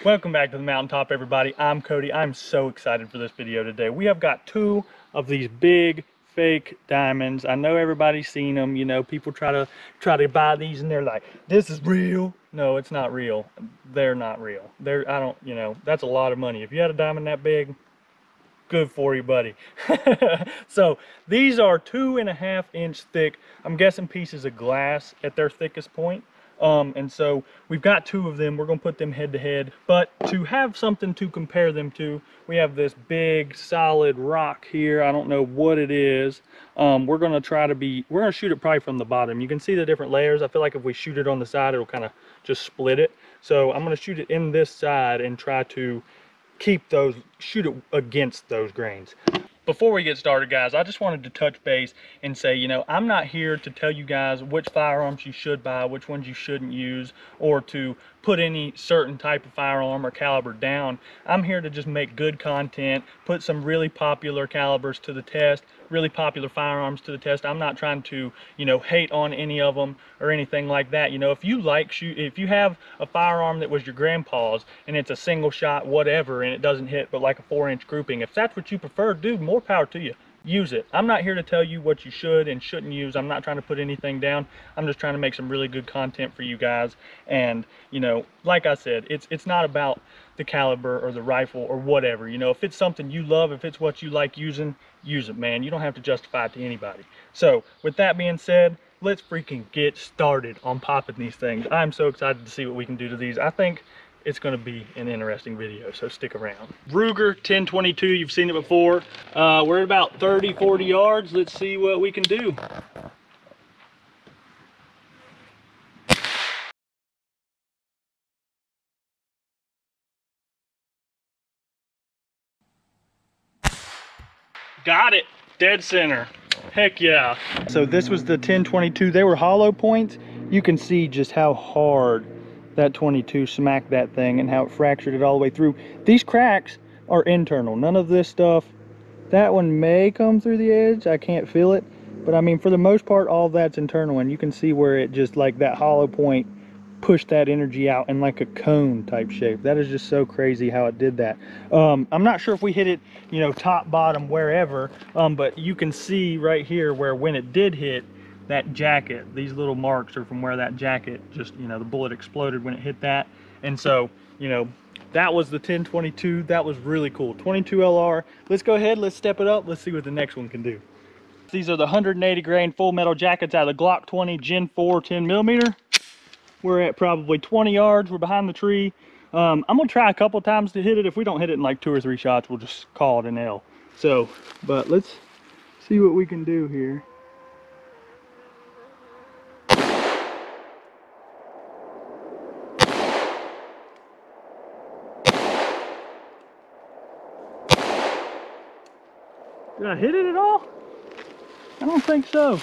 Welcome back to the mountaintop, everybody. I'm Cody. I'm so excited for this video today. We have got two of these big fake diamonds. I know everybody's seen them. You know, people try to buy these and they're like, this is real. No, it's not real. They're not real. That's a lot of money. If you had a diamond that big, good for you, buddy. So these are 2.5 inch thick, I'm guessing pieces of glass at their thickest point. And so we've got two of them. We're gonna put them head to head, but to have something to compare them to, we have this big solid rock here. I don't know what it is. We're gonna shoot it probably from the bottom. You can see the different layers. I feel like if we shoot it on the side, it'll kind of just split it. So I'm gonna shoot it in this side and try to shoot it against those grains. Before we get started, guys, I just wanted to touch base and say, you know, I'm not here to tell you guys which firearms you should buy, which ones you shouldn't use, or to put any certain type of firearm or caliber down. I'm here to just make good content, put some really popular calibers to the test, really popular firearms to the test. I'm not trying to, you know, hate on any of them or anything like that. You know, if you have a firearm that was your grandpa's and it's a single shot, whatever, and it doesn't hit but like a 4-inch grouping, if that's what you prefer, dude, more power to you. Use it. I'm not here to tell you what you should and shouldn't use. I'm not trying to put anything down. I'm just trying to make some really good content for you guys. And, you know, like I said, it's not about the caliber or the rifle or whatever. You know, if it's something you love, if it's what you like using, use it, man. You don't have to justify it to anybody. So with that being said, let's freaking get started on popping these things. I'm so excited to see what we can do to these. I think it's going to be an interesting video, so stick around. Ruger 1022, you've seen it before. We're at about 30-40 yards. Let's see what we can do. Got it, dead center. Heck yeah. So this was the 1022. They were hollow points. You can see just how hard that 22 smacked that thing and how it fractured it all the way through. These cracks are internal. None of this stuff. That one may come through the edge. I can't feel it. But I mean, for the most part, all of that's internal. And you can see where it just, like, that hollow point pushed that energy out in like a cone type shape. That is just so crazy how it did that. I'm not sure if we hit it, you know, top, bottom, wherever. But you can see right here where when it did hit, that jacket, these little marks are from where that jacket just, you know, the bullet exploded when it hit that. And so, you know, that was the 1022. That was really cool. 22 LR. Let's go ahead, let's step it up. Let's see what the next one can do. These are the 180 grain full metal jackets out of the Glock 20 Gen 4 10mm. We're at probably 20 yards. We're behind the tree. I'm gonna try a couple times to hit it. If we don't hit it in like 2 or 3 shots, we'll just call it an L. So, but let's see what we can do here. Did I hit it at all? I don't think so.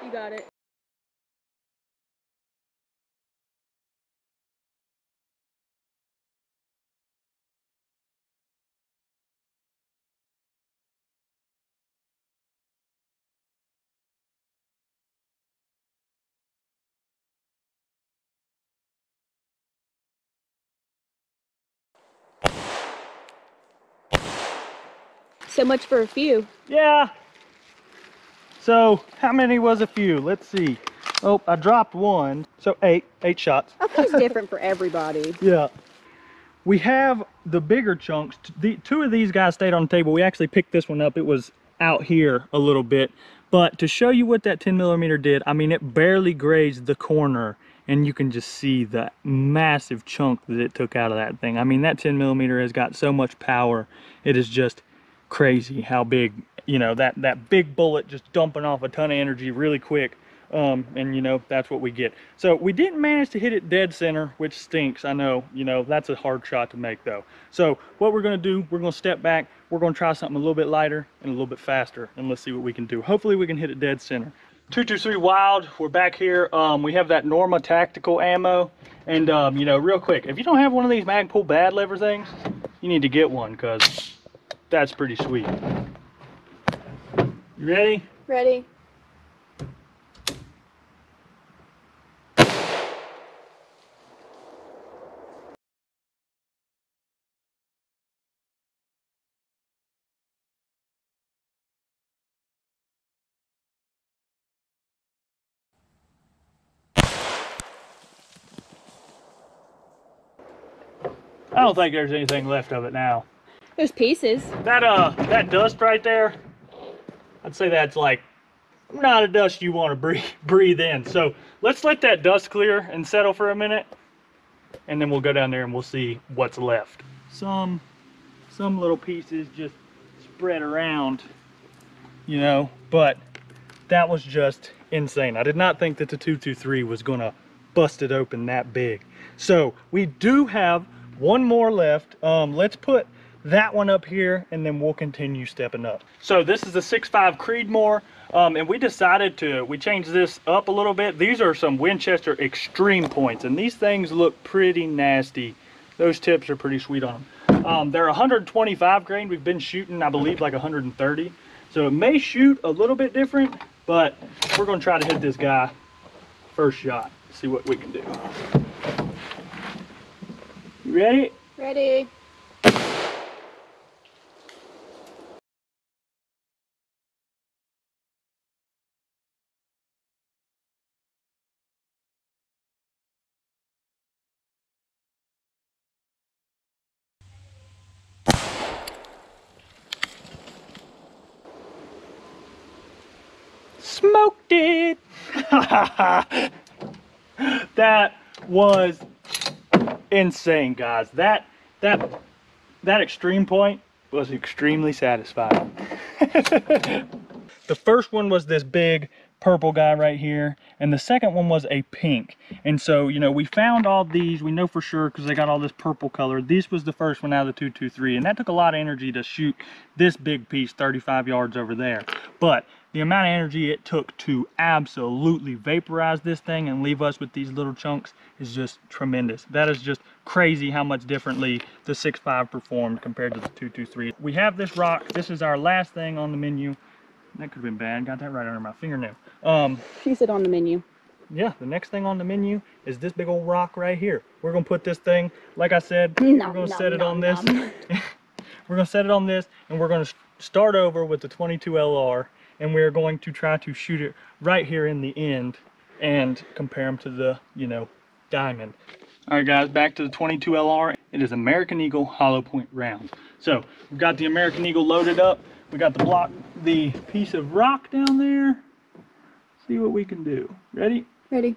You got it. So much for a few. Yeah. So how many was a few? Let's see. Oh, I dropped one. So eight shots. I think it's different for everybody. Yeah. We have the bigger chunks. Two of these guys stayed on the table. We actually picked this one up. It was out here a little bit. But to show you what that 10mm did, I mean, it barely grazed the corner. And you can just see the massive chunk that it took out of that thing. I mean, that 10mm has got so much power. It is just crazy how big, you know, that big bullet just dumping off a ton of energy really quick. And you know, that's what we get. So we didn't manage to hit it dead center, which stinks. I know, you know, that's a hard shot to make though. So what we're going to do, we're going to step back. We're going to try something a little bit lighter and a little bit faster, and let's see what we can do. Hopefully we can hit it dead center. 223 Wild, we're back here. We have that Norma tactical ammo, and you know, real quick, if you don't have one of these Magpul bad lever things, you need to get one, because that's pretty sweet. You ready? Ready? I don't think there's anything left of it now. There's pieces. That dust right there, I'd say that's like not a dust you want to breathe in. So let's let that dust clear and settle for a minute, and then we'll go down there and we'll see what's left. Some little pieces just spread around, you know, but that was just insane. I did not think that the 223 was gonna bust it open that big. So we do have one more left. Let's put that one up here and then we'll continue stepping up. So this is a 6.5 Creedmoor, and we changed this up a little bit. These are some Winchester extreme points, and these things look pretty nasty. Those tips are pretty sweet on them. They're 125 grain. We've been shooting, I believe, like 130. So it may shoot a little bit different, but we're gonna try to hit this guy first shot. See what we can do. You ready? Ready. Smoked it. That was insane, guys. That extreme point was extremely satisfying. The first one was this big purple guy right here, and the second one was a pink. And so, you know, we found all these, we know for sure because they got all this purple color. This was the first one out of the 223, and that took a lot of energy to shoot this big piece 35 yards over there. But the amount of energy it took to absolutely vaporize this thing and leave us with these little chunks is just tremendous. That is just crazy how much differently the 6.5 performed compared to the 223. We have this rock. This is our last thing on the menu. That could have been bad. Got that right under my fingernail. Piece it on the menu. Yeah, the next thing on the menu is this big old rock right here. We're gonna put this thing, like I said, we're gonna set it on this. We're gonna set it on this, and we're gonna start over with the 22 LR, and we're going to try to shoot it right here in the end and compare them to the, you know, diamond. All right, guys, back to the 22 LR. It is American Eagle hollow point round. So we've got the American Eagle loaded up. We got the piece of rock down there. See what we can do. Ready? Ready.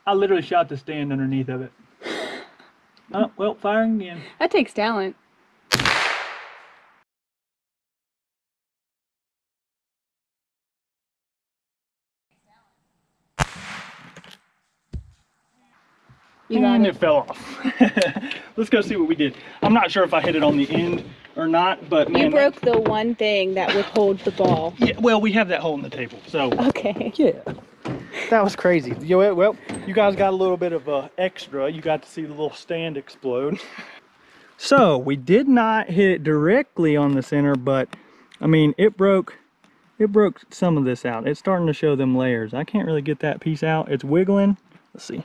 I literally shot the stand underneath of it. Oh, well, firing again. That takes talent. And it fell off. Let's go see what we did. I'm not sure if I hit it on the end or not, but man, you broke the one thing that would hold the ball. Yeah, well, we have that hole in the table, so. Okay. Yeah, that was crazy. Well, you guys got a little bit of extra. You got to see the little stand explode. So we did not hit it directly on the center, but I mean, it broke some of this out. It's starting to show them layers. I can't really get that piece out. It's wiggling. Let's see.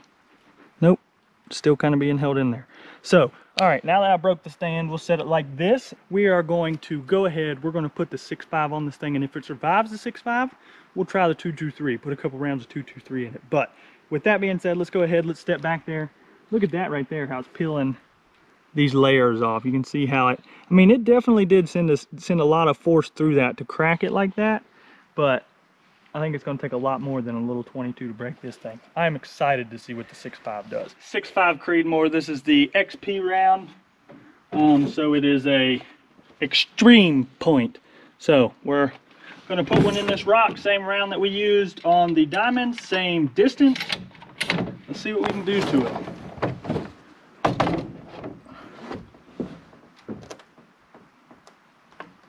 Nope. Still kind of being held in there. So, all right, now that I broke the stand, we'll set it like this. We are going to go ahead. We're going to put the 6.5 on this thing, and if it survives the 6.5, we'll try the 223. Put a couple rounds of 223 in it. But with that being said, let's go ahead. Let's step back there. Look at that right there, how it's peeling these layers off. You can see how it, I mean, it definitely did send a lot of force through that to crack it like that, but I think it's going to take a lot more than a little 22 to break this thing. I'm excited to see what the 6.5 does. 6.5 Creedmoor, this is the XP round. So it is a extreme point. So we're going to put one in this rock, same round that we used on the diamond, same distance. Let's see what we can do to it.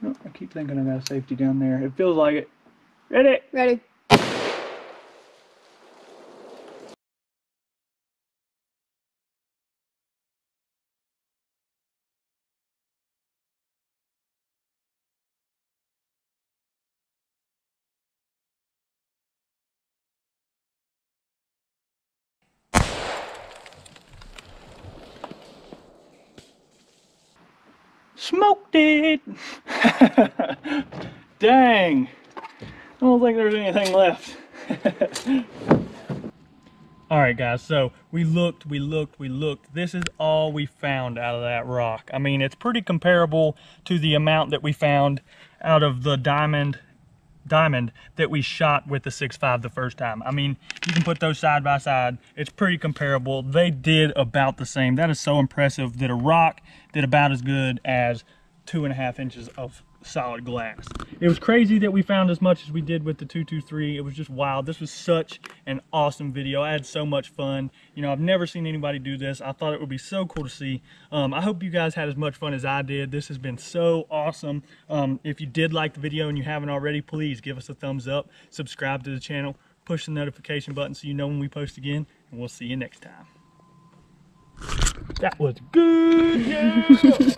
Oh, I keep thinking I got a safety down there. It feels like it. Ready? Ready. Smoked it. Dang. I don't think there's anything left. All right, guys, so we looked. This is all we found out of that rock. I mean, it's pretty comparable to the amount that we found out of the diamond that we shot with the 6.5 the first time. I mean, you can put those side by side. It's pretty comparable. They did about the same. That is so impressive that a rock did about as good as 2.5 inches of solid glass. It was crazy that we found as much as we did with the 223. It was just wild. This was such an awesome video. I had so much fun. You know, I've never seen anybody do this. I thought it would be so cool to see. I hope you guys had as much fun as I did. This has been so awesome. If you did like the video and you haven't already, please give us a thumbs up, subscribe to the channel, push the notification button so you know when we post again, and we'll see you next time. That was good. Yeah.